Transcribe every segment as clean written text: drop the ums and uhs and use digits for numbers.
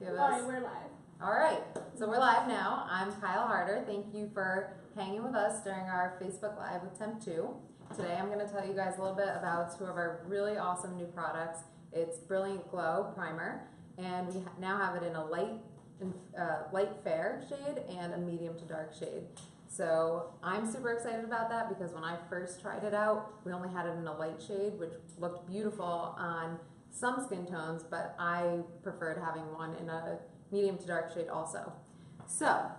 Give us... All right, we're live. All right, so we're live now. I'm Kyle Harder. Thank you for hanging with us during our Facebook Live with TEMPTU. Today I'm going to tell you guys a little bit about two of our really awesome new products. It's Brilliant Glow Primer, and we now have it in a light fair shade and a medium to dark shade. So I'm super excited about that because when I first tried it out, we only had it in a light shade, which looked beautiful on some skin tones, but I preferred having one in a medium to dark shade also. So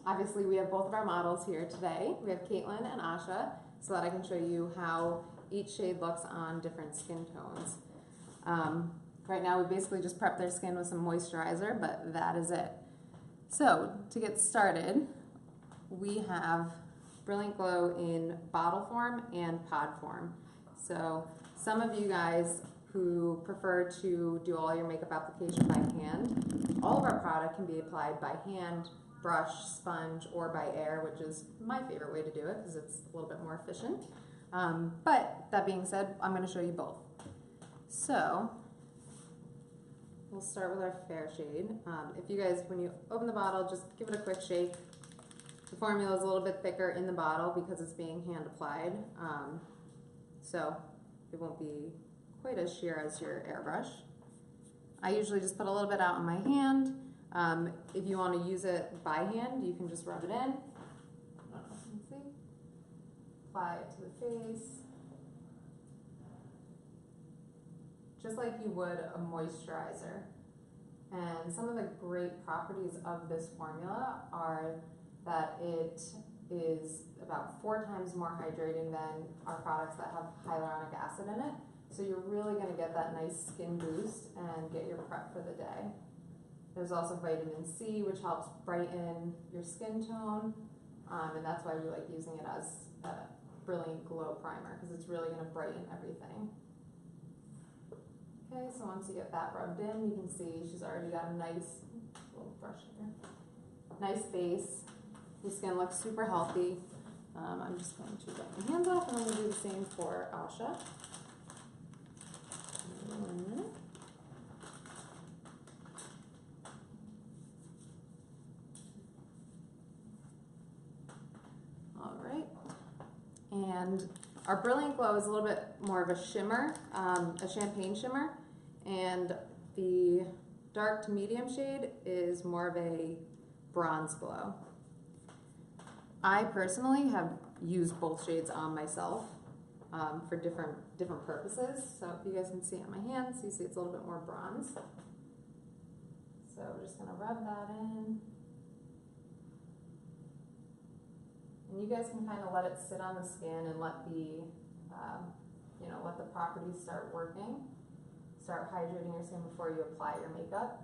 obviously we have both of our models here today. We have Caitlin and Asha, so that I can show you how each shade looks on different skin tones. Right now we basically just prep their skin with some moisturizer, but that is it. So to get started, we have Brilliant Glow in bottle form and pod form. So some of you guys who prefer to do all your makeup application by hand, all of our product can be applied by hand, brush, sponge, or by air, which is my favorite way to do it because it's a little bit more efficient. But that being said, I'm going to show you both. So we'll start with our fair shade. If you guys, when you open the bottle, just give it a quick shake. The formula is a little bit thicker in the bottle because it's being hand applied, so it won't be quite as sheer as your airbrush. I usually just put a little bit out on my hand. If you want to use it by hand, you can just rub it in. I don't know if you can see. Apply it to the face. Just like you would a moisturizer. And some of the great properties of this formula are that it is about 4 times more hydrating than our products that have hyaluronic acid in it. So you're really going to get that nice skin boost and get your prep for the day. There's also vitamin C, which helps brighten your skin tone, and that's why we like using it as a Brilliant Glow Primer, because it's really going to brighten everything. Okay, so once you get that rubbed in, you can see she's already got a nice little brush here, nice base. Your skin looks super healthy. I'm just going to get my hands off, and I'm going to do the same for Asha. All right, and our Brilliant Glow is a little bit more of a shimmer, a champagne shimmer, and the dark to medium shade is more of a bronze glow. I personally have used both shades on myself for different purposes. So if you guys can see on my hands, you see it's a little bit more bronze. So we're just gonna rub that in. And you guys can kind of let it sit on the skin and let the, let the properties start working. Start hydrating your skin before you apply your makeup.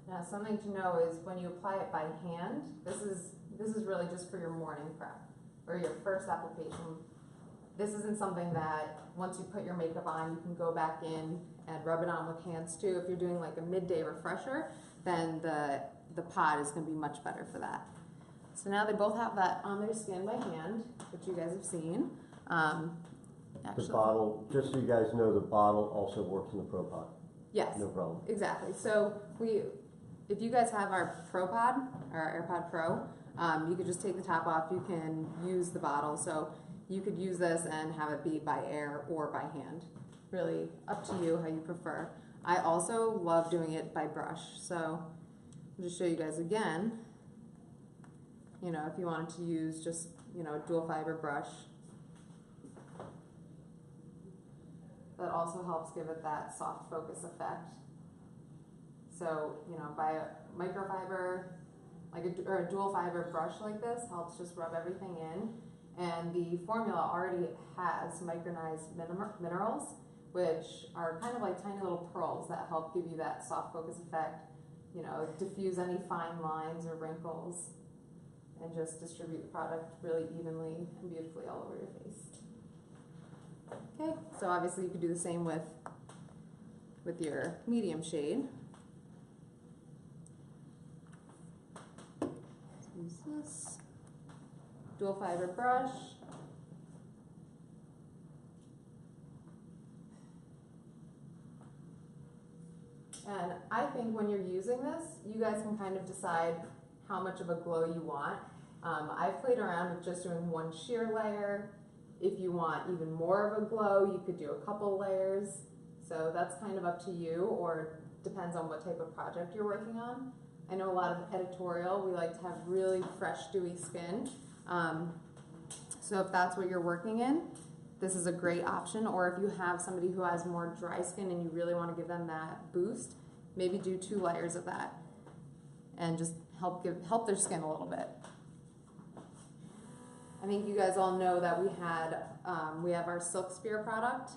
Now something to know is when you apply it by hand, this is really just for your morning prep or your first application. This isn't something that once you put your makeup on, you can go back in and rub it on with hands too. If you're doing like a midday refresher, then the pod is going to be much better for that. So now they both have that on their skin by hand, which you guys have seen. The bottle, just so you guys know, the bottle also works in the Pro Pod. Yes. No problem. Exactly. So if you guys have our Pro Pod, or our AirPod Pro, you could just take the top off. You can use the bottle. So you could use this and have it be by air or by hand. Really up to you how you prefer. I also love doing it by brush. So I'll just show you guys again. If you wanted to use just, a dual fiber brush. That also helps give it that soft focus effect. So, by a microfiber, or a dual fiber brush like this helps just rub everything in. And the formula already has micronized minerals, which are kind of like tiny little pearls that help give you that soft focus effect, diffuse any fine lines or wrinkles, and just distribute the product really evenly and beautifully all over your face. Okay, so obviously you could do the same with your medium shade. Use this dual fiber brush. And I think when you're using this, you guys can kind of decide how much of a glow you want. I've played around with just doing one sheer layer. If you want even more of a glow, you could do a couple layers. So that's kind of up to you, or depends on what type of project you're working on. I know a lot of editorial, we like to have really fresh, dewy skin. So if that's what you're working in, this is a great option. Or if you have somebody who has more dry skin and you really want to give them that boost, maybe do 2 layers of that and just help their skin a little bit. I think you guys all know that we have our Silk Sphere product,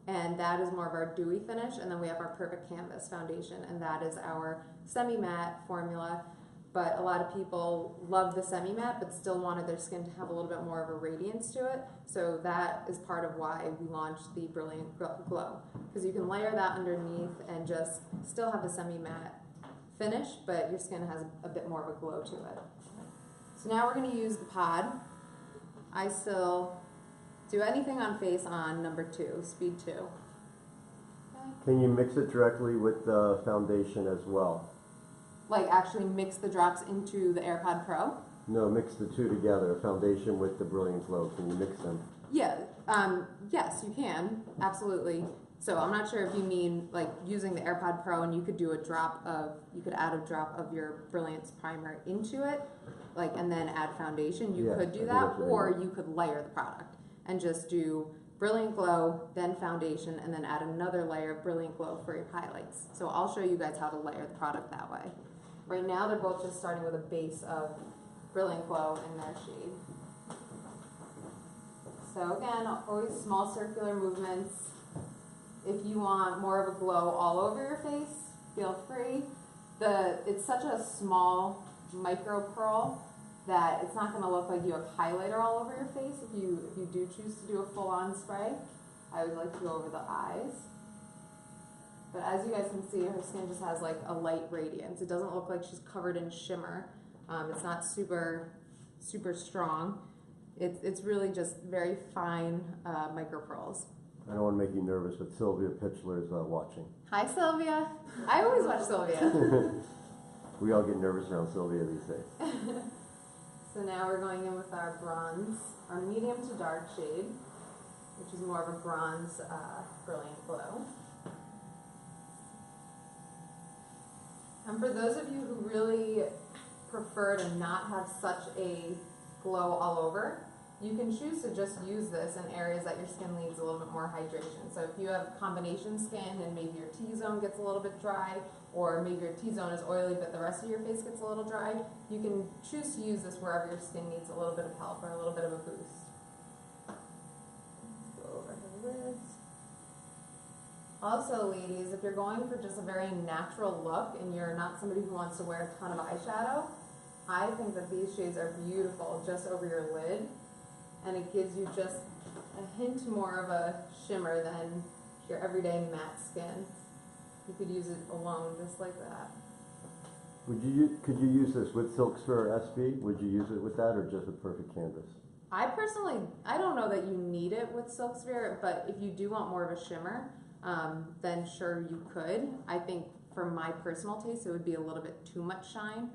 and that is more of our dewy finish, and then we have our Perfect Canvas foundation, and that is our semi-matte formula. But a lot of people love the semi-matte but still wanted their skin to have a little bit more of a radiance to it, so that is part of why we launched the Brilliant Glow, because you can layer that underneath and just still have a semi-matte finish, but your skin has a bit more of a glow to it. So now we're going to use the pod. I still do anything on face on number 2, speed 2. Okay. Can you mix it directly with the foundation as well? Like actually mix the drops into the AirPod Pro? No, mix the 2 together, foundation with the Brilliant Glow. Can you mix them? Yeah, yes, you can, absolutely. So I'm not sure if you mean like using the AirPod Pro and you could do you could add a drop of your Brilliance primer into it, like, and then add foundation. You could do that, or you could layer the product and just do Brilliant Glow, then foundation, and then add another layer of Brilliant Glow for your highlights. So I'll show you guys how to layer the product that way. Right now they're both just starting with a base of Brilliant Glow in their shade. So again, always small circular movements. If you want more of a glow all over your face, feel free. It's such a small micro pearl that it's not going to look like you have highlighter all over your face if you do choose to do a full-on spray. I always like to go over the eyes. But as you guys can see, her skin just has like a light radiance. It doesn't look like she's covered in shimmer. It's not super strong. It's really just very fine micro pearls. I don't want to make you nervous, but Sylvia Pitchler is watching. Hi, Sylvia. I always watch Sylvia. We all get nervous around Sylvia these days. So now we're going in with our bronze, our medium to dark shade, which is more of a bronze Brilliant Glow. And for those of you who really prefer to not have such a glow all over, you can choose to just use this in areas that your skin needs a little bit more hydration. So if you have combination skin and maybe your T-zone gets a little bit dry, or maybe your T-zone is oily but the rest of your face gets a little dry, you can choose to use this wherever your skin needs a little bit of help or a little bit of a boost. Go over her lids. Also, ladies, if you're going for just a very natural look and you're not somebody who wants to wear a ton of eyeshadow, I think that these shades are beautiful just over your lid. And it gives you just a hint more of a shimmer than your everyday matte skin. You could use it alone just like that. Could you use this with Silk Sphere SB? Would you use it with that or just with Perfect Canvas? I don't know that you need it with Silk Sphere, but if you do want more of a shimmer, then sure you could. I think for my personal taste, it would be a little bit too much shine.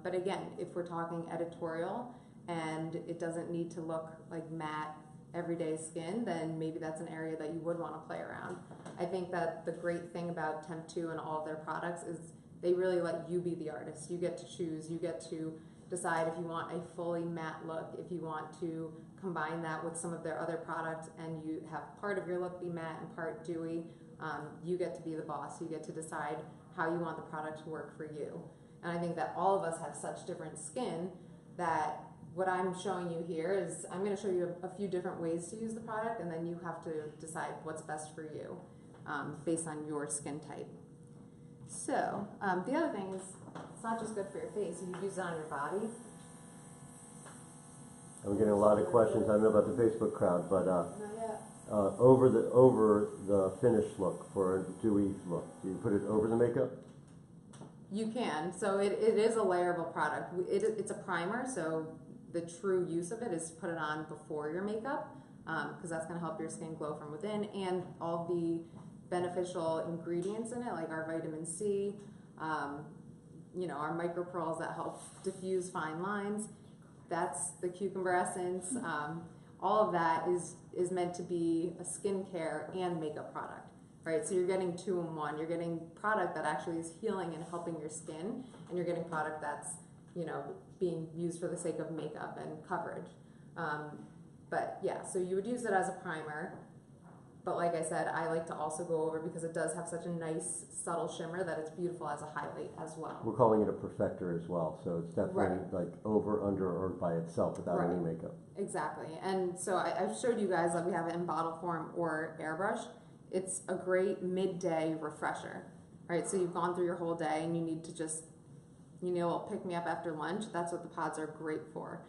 But again, if we're talking editorial, and it doesn't need to look like matte everyday skin, then maybe that's an area that you would want to play around. I think that the great thing about TEMPTU and all of their products is they really let you be the artist. You get to choose, you get to decide if you want a fully matte look, if you want to combine that with some of their other products and you have part of your look be matte and part dewy. You get to be the boss. You get to decide how you want the product to work for you. And I think that all of us have such different skin that what I'm showing you here is I'm going to show you a few different ways to use the product, and then you have to decide what's best for you based on your skin type. So the other thing is it's not just good for your face. You can use it on your body. I'm getting a lot of questions. I don't know about the Facebook crowd, but Not yet. over the finished look for a dewy look, do you put it over the makeup? You can. So it is a layerable product. It's a primer, so the true use of it is to put it on before your makeup because that's going to help your skin glow from within, and all the beneficial ingredients in it, like our vitamin C, you know, our micropearls that help diffuse fine lines. That's the cucumber essence. All of that is meant to be a skincare and makeup product, right? So you're getting 2 in 1. You're getting product that actually is healing and helping your skin, and you're getting product that's, you know, being used for the sake of makeup and coverage. But yeah, so you would use it as a primer. But like I said, I like to also go over, because it does have such a nice subtle shimmer, that it's beautiful as a highlight as well. We're calling it a perfector as well, so it's definitely like over, under, or by itself without any makeup. Exactly. And so I've showed you guys that we have it in bottle form or airbrush. It's a great midday refresher, right? So you've gone through your whole day and you need to just, you need a little pick me up after lunch. That's what the pods are great for.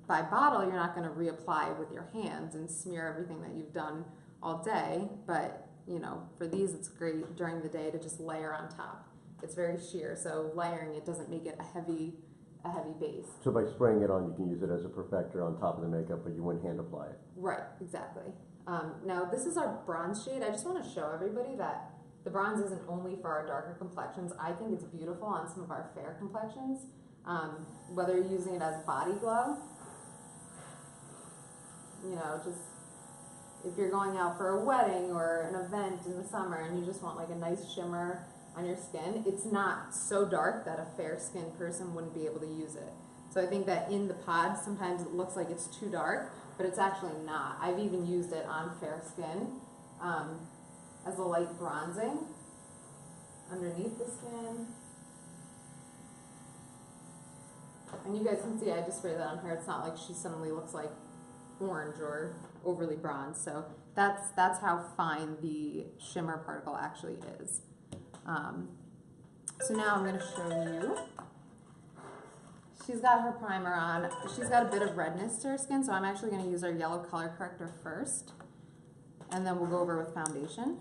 By bottle, you're not going to reapply with your hands and smear everything that you've done all day, but you know, for these it's great during the day to just layer on top. It's very sheer, so layering it doesn't make it a heavy base. So by spraying it on, you can use it as a perfector on top of the makeup, but you wouldn't hand apply it. Right, exactly. Now this is our bronze shade. I just want to show everybody that the bronze isn't only for our darker complexions. I think it's beautiful on some of our fair complexions, whether you're using it as body glow, you know, just if you're going out for a wedding or an event in the summer and you just want like a nice shimmer on your skin, it's not so dark that a fair skinned person wouldn't be able to use it. So I think that in the pod, sometimes it looks like it's too dark, but it's actually not. I've even used it on fair skin as a light bronzing underneath the skin. And you guys can see I just sprayed that on her. It's not like she suddenly looks like orange or overly bronze. So that's how fine the shimmer particle actually is. So now I'm going to show you. She's got her primer on. She's got a bit of redness to her skin, so I'm actually going to use our yellow color corrector first, and then we'll go over with foundation.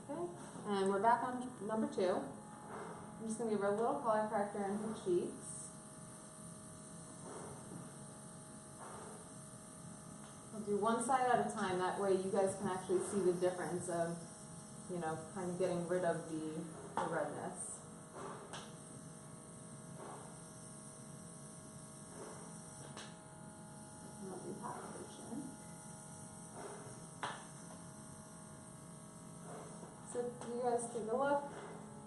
Okay, and we're back on number 2. I'm just going to give her a little color corrector in her cheeks. I'll do one side at a time, that way you guys can actually see the difference of, you know, kind of getting rid of the redness. So you guys take a look.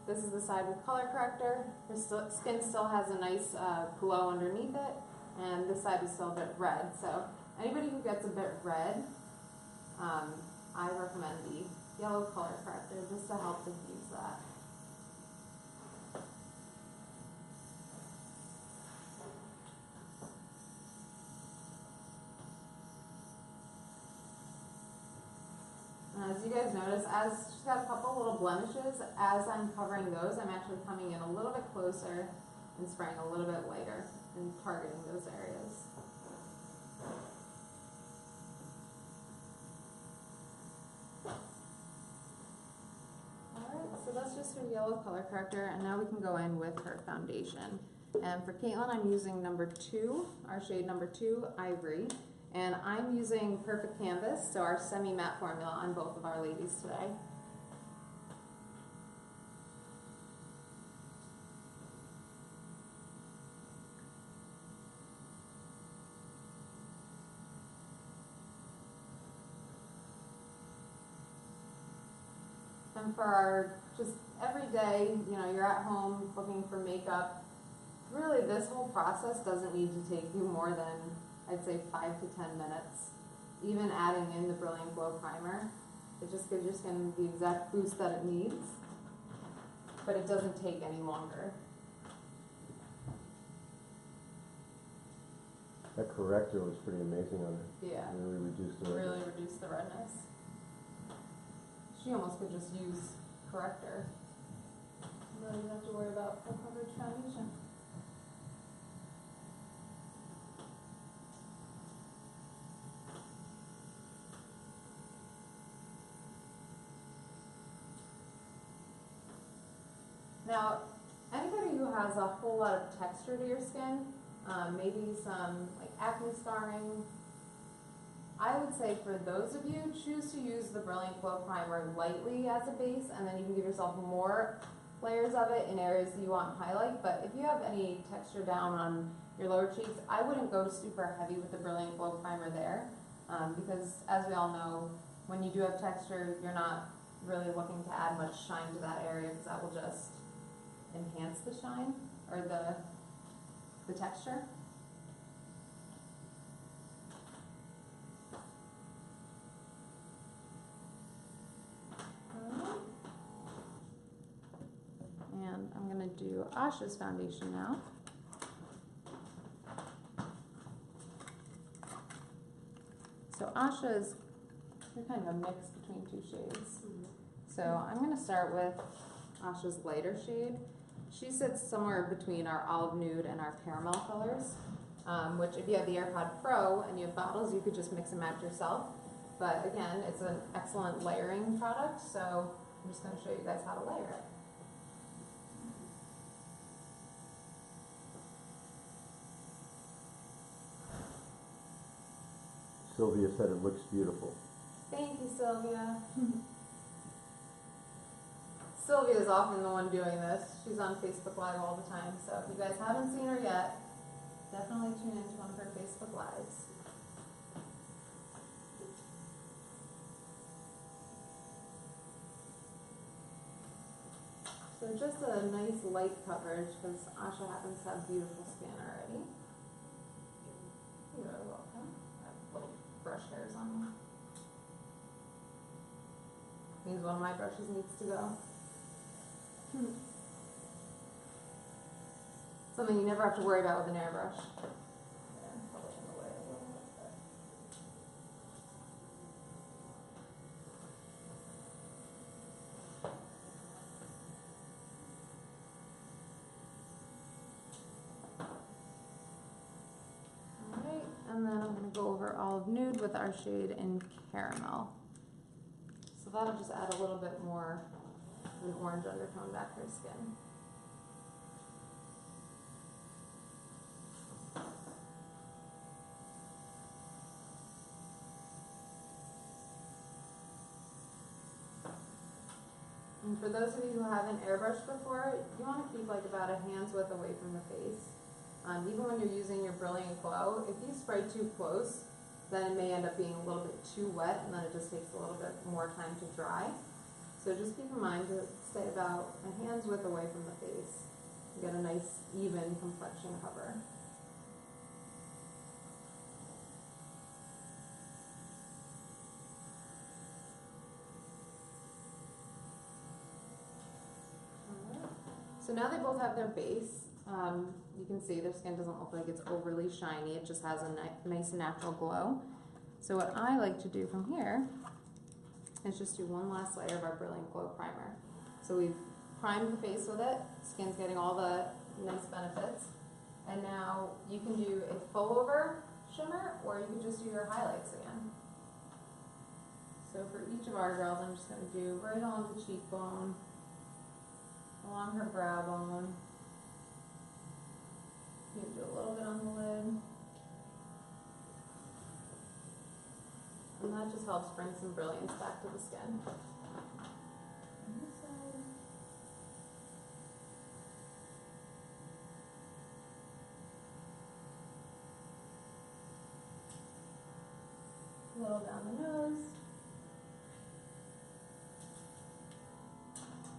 This is the side with color corrector. Her skin still has a nice glow underneath it, and this side is still a bit red. So anybody who gets a bit red, I recommend the yellow color corrector just to help diffuse that. As you guys notice, as she's got a couple little blemishes, as I'm covering those, I'm actually coming in a little bit closer and spraying a little bit lighter and targeting those areas. Alright, so that's just her yellow color corrector, and now we can go in with her foundation. And for Caitlin, I'm using number 2, our shade number 2, Ivory. And I'm using Perfect Canvas, so our semi-matte formula on both of our ladies today. And for our just everyday, you know, you're at home looking for makeup, really this whole process doesn't need to take you more than, I'd say, 5 to 10 minutes. Even adding in the Brilliant Glow Primer, it just gives your skin the exact boost that it needs, but it doesn't take any longer. That corrector was pretty amazing on it. Yeah. Really reduced the redness. Really reduce the redness. She almost could just use corrector. You don't even have to worry about full coverage foundation. Now, anybody who has a whole lot of texture to your skin, maybe some like acne scarring, I would say for those of you, choose to use the Brilliant Glow Primer lightly as a base, and then you can give yourself more layers of it in areas that you want highlight. But if you have any texture down on your lower cheeks, I wouldn't go super heavy with the Brilliant Glow Primer there, because as we all know, when you do have texture, you're not really looking to add much shine to that area, because that will just enhance the shine or the texture. And I'm going to do Asha's foundation now. So Asha's kind of a mix between two shades. So I'm going to start with Asha's lighter shade. She sits somewhere between our olive nude and our caramel colors, which if you have the AirPod Pro and you have bottles, you could just mix and match yourself. But again, it's an excellent layering product, so I'm just going to show you guys how to layer it. Sylvia said it looks beautiful. Thank you, Sylvia. Sylvia is often the one doing this. She's on Facebook Live all the time, so if you guys haven't seen her yet, definitely tune into one of her Facebook Lives. So just a nice light coverage, because Asha happens to have beautiful skin already. You're welcome. I have little brush hairs on me. Means one of my brushes needs to go. Something you never have to worry about with an airbrush. There, probably in the way a little bit. Alright, and then I'm going to go over Olive Nude with our shade in Caramel. So that'll just add a little bit more of an orange undertone back to her skin. And for those of you who haven't airbrushed before, you want to keep like about a hand's width away from the face. Even when you're using your Brilliant Glow, if you spray too close, then it may end up being a little bit too wet, and then it just takes a little bit more time to dry. So just keep in mind to stay about a hand's width away from the face. You get a nice, even complexion cover. Alright. So now they both have their base. You can see their skin doesn't look like it's overly shiny. It just has a nice natural glow. So what I like to do from here is just do one last layer of our Brilliant Glow Primer. So we've primed the face with it. Skin's getting all the nice benefits. And now you can do a full over shimmer, or you can just do your highlights again. So for each of our girls, I'm just going to do right along the cheekbone, along her brow bone. You can do a little bit on the lid. And that just helps bring some brilliance back to the skin. On this side. A little down the nose.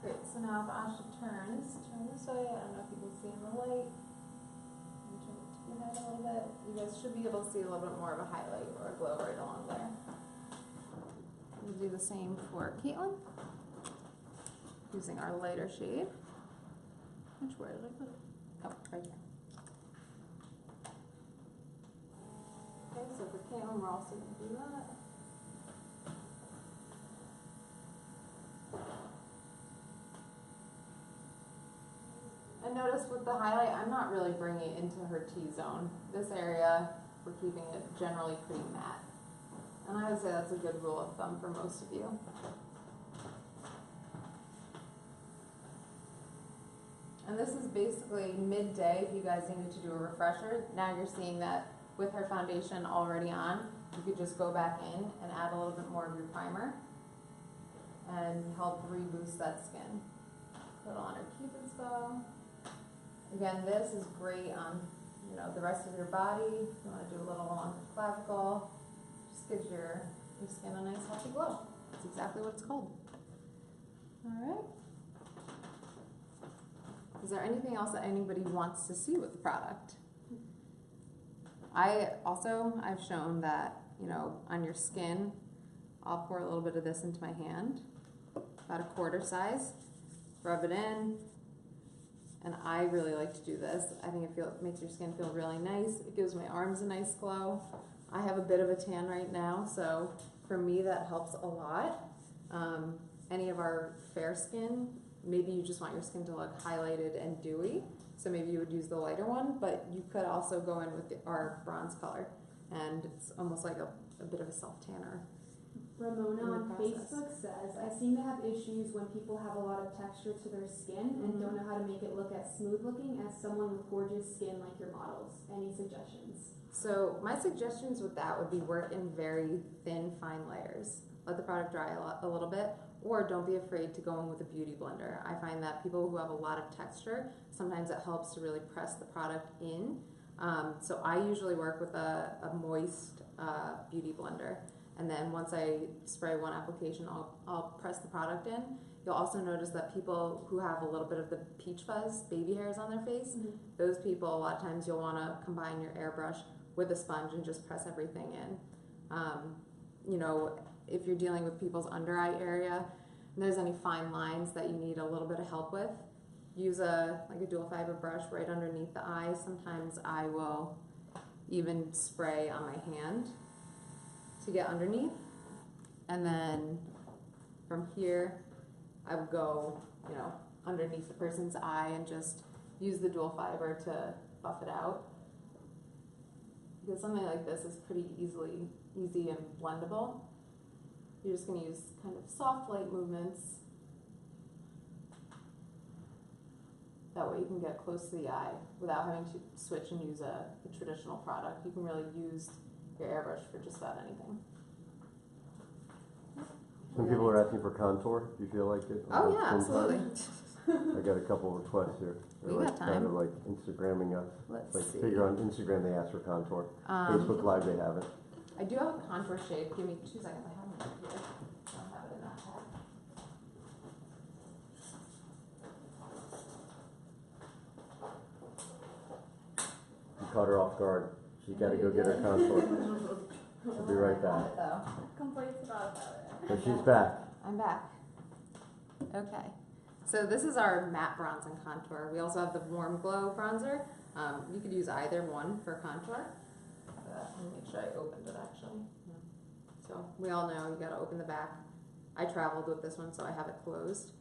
Great, so now if Asha turn this way, I don't know if you can see in the light. Turn it to the head a little bit. You guys should be able to see a little bit more of a highlight or a glow right along there. We'll do the same for Caitlin, using our lighter shade. Where did I put it? Oh, right here. Okay, so for Caitlin, we're also going to do that. And notice with the highlight, I'm not really bringing it into her T-zone. This area, we're keeping it generally pretty matte. And I would say that's a good rule of thumb for most of you. And this is basically midday if you guys needed to do a refresher. Now you're seeing that with her foundation already on, you could just go back in and add a little bit more of your primer and help reboost that skin. A little on our Cupid's bow. Again, this is great on, you know, the rest of your body. If you want to do a little on the clavicle, just gives your skin a nice healthy glow. That's exactly what it's called. All right. Is there anything else that anybody wants to see with the product? I've shown that, you know, on your skin, I'll pour a little bit of this into my hand, about a quarter size, rub it in, and I really like to do this. I think it makes your skin feel really nice. It gives my arms a nice glow. I have a bit of a tan right now, so for me that helps a lot. Any of our fair skin, maybe you just want your skin to look highlighted and dewy, so maybe you would use the lighter one, but you could also go in with our bronze color, and it's almost like a bit of a self-tanner. Ramona on Facebook says, I seem to have issues when people have a lot of texture to their skin and don't know how to make it look as smooth looking as someone with gorgeous skin like your models. Any suggestions? So my suggestions with that would be work in very thin, fine layers. Let the product dry a little bit, or don't be afraid to go in with a beauty blender. I find that people who have a lot of texture, sometimes it helps to really press the product in. So I usually work with a moist beauty blender. And then once I spray one application, I'll press the product in. You'll also notice that people who have a little bit of the peach fuzz, baby hairs on their face, those people, a lot of times you'll want to combine your airbrush with a sponge and just press everything in. You know, if you're dealing with people's under eye area, and there's any fine lines that you need a little bit of help with, use like a dual fiber brush right underneath the eye. Sometimes I will even spray on my hand to get underneath, and then from here I would go, you know, underneath the person's eye and just use the dual fiber to buff it out, because something like this is pretty easy and blendable. You're just going to use kind of soft light movements, that way you can get close to the eye without having to switch and use a traditional product. You can really use your airbrush for just about anything. Some people are asking for contour. Do you feel like it? Oh yeah, absolutely. I got a couple of requests here. They're We got time. kind of like Instagramming us. Let's Like see. figure on Instagram they ask for contour. Facebook Live they have it. I do have a contour shade. Give me 2 seconds. I have it right here. I don't have it in that tag. You caught her off guard. She's got to go get her contour. She'll be right back. Complaints about it. So she's back. I'm back. Okay. So this is our matte bronze and contour. We also have the warm glow bronzer. You could use either one for contour. Let me make sure I opened it actually. So we all know you gotta open the back. I traveled with this one, so I have it closed.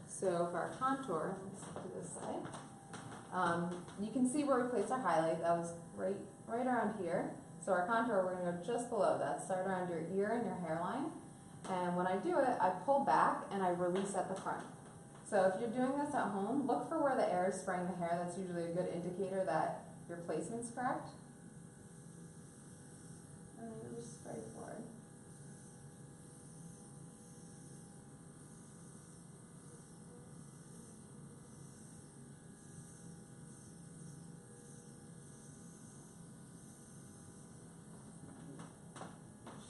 So for our contour, let's do this side. You can see where we placed our highlight. That was right around here. So our contour, we're gonna go just below that. Start around your ear and your hairline. And when I do it, I pull back and I release at the front. So if you're doing this at home, look for where the air is spraying the hair. That's usually a good indicator that your placement's correct. And then just spray forward.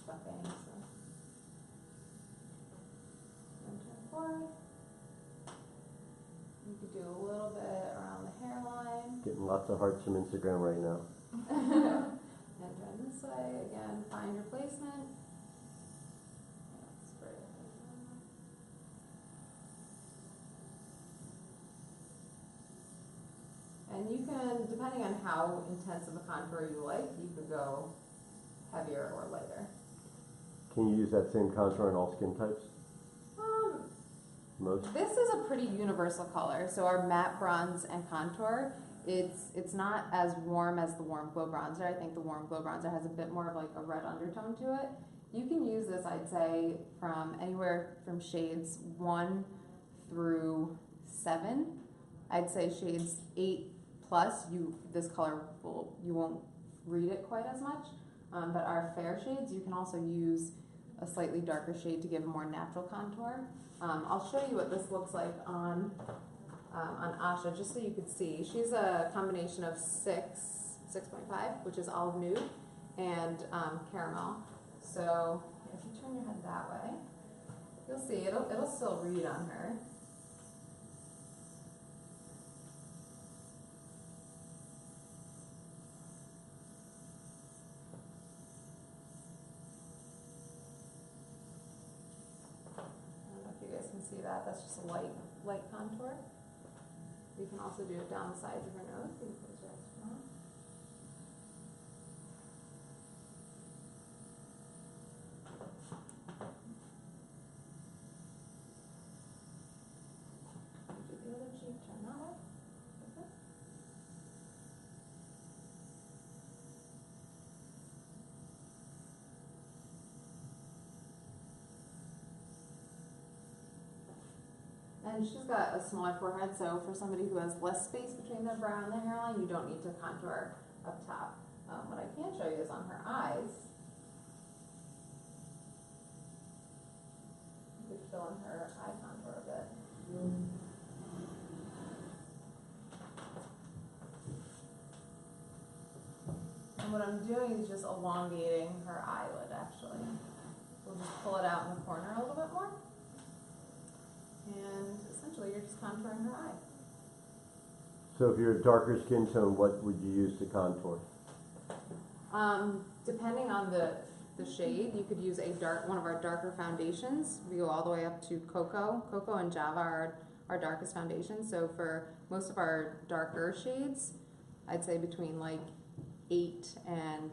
Stuffing, so. And turn forward. You could do a little bit around the hairline. Getting lots of hearts from Instagram right now. And turn this way. Again, find your placement. Spray it. And you can, depending on how intense of a contour you like, you could go heavier or lighter. Can you use that same contour in all skin types? Most? This is a pretty universal color. So our matte bronze and contour, it's not as warm as the warm glow bronzer. I think the warm glow bronzer has a bit more of like a red undertone to it. You can use this, I'd say, from anywhere from shades 1 through 7. I'd say shades 8 plus, this color you won't read it quite as much. But our fair shades, you can also use a slightly darker shade to give a more natural contour. I'll show you what this looks like on Asha, just so you could see. She's a combination of 6.5, which is olive nude, and caramel. So if you turn your head that way, you'll see it'll still read on her. See that? That's just a light contour. You can also do it down the sides of her nose. You can close your eyes if you want. Do the other cheek, turn that way. Okay. And she's got a smaller forehead, so for somebody who has less space between their brow and their hairline, you don't need to contour up top. What I can show you is on her eyes. You could fill in her eye contour a bit. And what I'm doing is just elongating her eyelid, actually. We'll just pull it out in the corner a little bit more. And essentially you're just contouring her eye. So if you're a darker skin tone, what would you use to contour? Depending on the shade, you could use one of our darker foundations. We go all the way up to Cocoa. Cocoa and Java are our darkest foundations. So for most of our darker shades, I'd say between like 8 and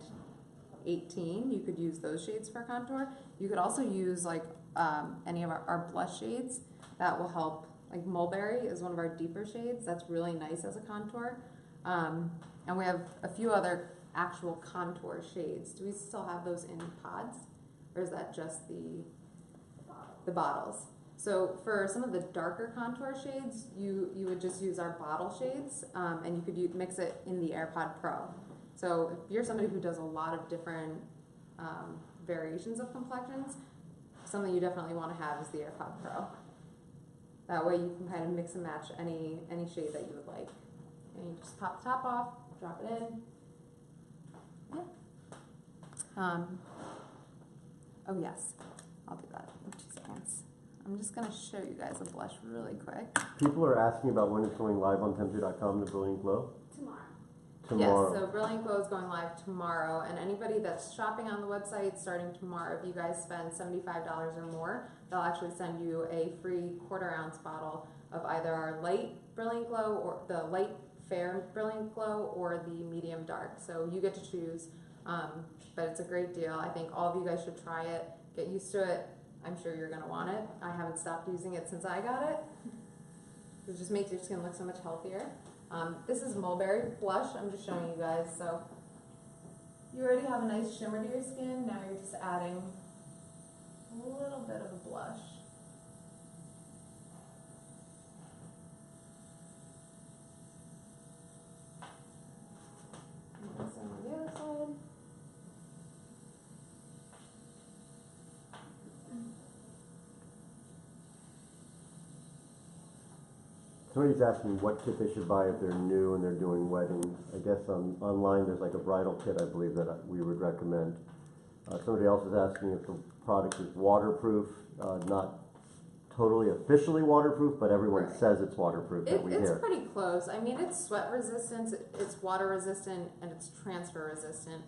18, you could use those shades for contour. You could also use like any of our blush shades. That will help. Like Mulberry is one of our deeper shades. That's really nice as a contour. And we have a few other actual contour shades. Do we still have those in pods? Or is that just the bottles? So for some of the darker contour shades, you would just use our bottle shades, and you could mix it in the AirPod Pro. So if you're somebody who does a lot of different variations of complexions, something you definitely want to have is the AirPod Pro. That way you can kind of mix and match any shade that you would like. And you just pop the top off, drop it in. Yeah. Oh yes, I'll do that in 2 seconds. I'm just gonna show you guys a blush really quick. People are asking about when it's going live on TEMPTU.com, the Brilliant Glow. Tomorrow. Yes, so Brilliant Glow is going live tomorrow, and anybody that's shopping on the website starting tomorrow, if you guys spend $75 or more, they'll actually send you a free 1/4 ounce bottle of either our light Brilliant Glow or the light fair Brilliant Glow or the medium dark. So you get to choose, but it's a great deal. I think all of you guys should try it, get used to it. I'm sure you're gonna want it. I haven't stopped using it since I got it. It just makes your skin look so much healthier. This is Mulberry blush. I'm just showing you guys. So you already have a nice shimmer to your skin. Now you're just adding a little bit of a blush. And same on the other side. Somebody's asking what kit they should buy if they're new and they're doing weddings. I guess online there's like a bridal kit, I believe, that we would recommend. Somebody else is asking if the product is waterproof. Not totally officially waterproof, but everyone Right. says it's waterproof that we It's hear. pretty close. I mean, it's sweat resistant, it's water resistant, and it's transfer resistant.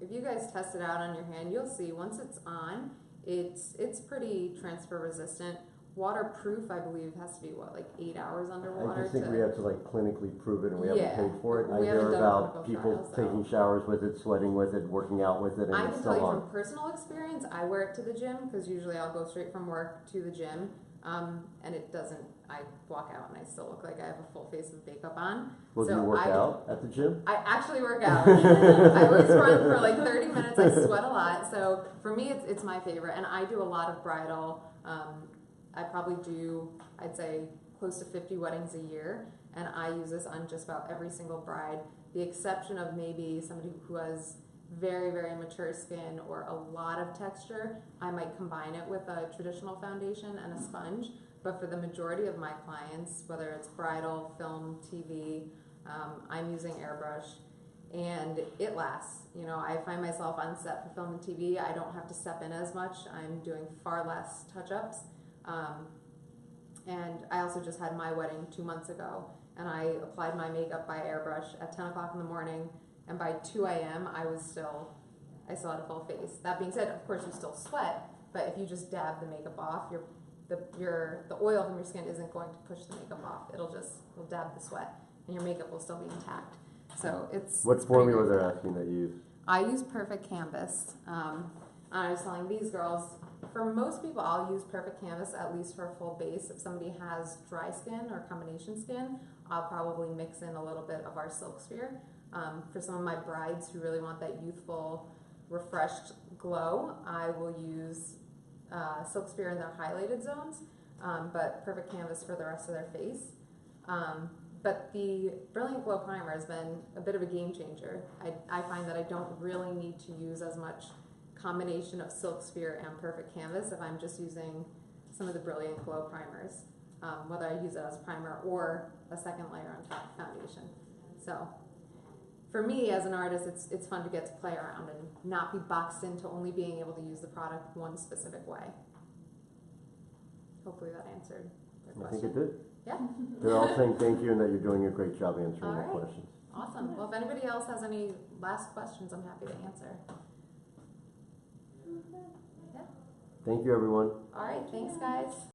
If you guys test it out on your hand, you'll see once it's on, it's pretty transfer resistant. Waterproof, I believe, has to be what, like 8 hours underwater. I just think we have to like clinically prove it, and we haven't Yeah. paid for it. We I haven't hear done about clinical people trials, so. taking showers with it, sweating with it, working out with it, and I it's can tell still you on. from personal experience, I wear it to the gym because usually I'll go straight from work to the gym, and it doesn't. I walk out and I still look like I have a full face of makeup on. Will so you work I out at the gym? I actually work out. I always run for like 30 minutes. I sweat a lot, so for me, it's my favorite. And I do a lot of bridal. I probably do, I'd say, close to 50 weddings a year, and I use this on just about every single bride. The exception of maybe somebody who has very, very mature skin or a lot of texture, I might combine it with a traditional foundation and a sponge. But for the majority of my clients, whether it's bridal, film, TV, I'm using Airbrush, and it lasts. You know, I find myself on set for film and TV, I don't have to step in as much. I'm doing far less touch-ups. And I also just had my wedding 2 months ago, and I applied my makeup by Airbrush at 10 o'clock in the morning, and by 2 a.m. I still had a full face. That being said, of course you still sweat, but if you just dab the makeup off, the oil from your skin isn't going to push the makeup off. It'll dab the sweat, and your makeup will still be intact. So What formula they're asking that you use? I use Perfect Canvas. I was telling these girls, for most people, I'll use Perfect Canvas at least for a full base. If somebody has dry skin or combination skin, I'll probably mix in a little bit of our Silk Sphere. For some of my brides who really want that youthful, refreshed glow, I will use Silk Sphere in their highlighted zones, but Perfect Canvas for the rest of their face. But the Brilliant Glow Primer has been a bit of a game changer. I find that I don't really need to use as much combination of Silk Sphere and Perfect Canvas if I'm just using some of the Brilliant Glow primers, whether I use it as primer or a second layer on top of foundation. So for me as an artist, it's fun to get to play around and not be boxed into only being able to use the product one specific way. Hopefully that answered their question. I think it did. Yeah. They're all saying thank you and that you're doing a great job answering All their right. questions. Awesome. Well, if anybody else has any last questions, I'm happy to answer. Thank you, everyone. All right. Thanks, guys.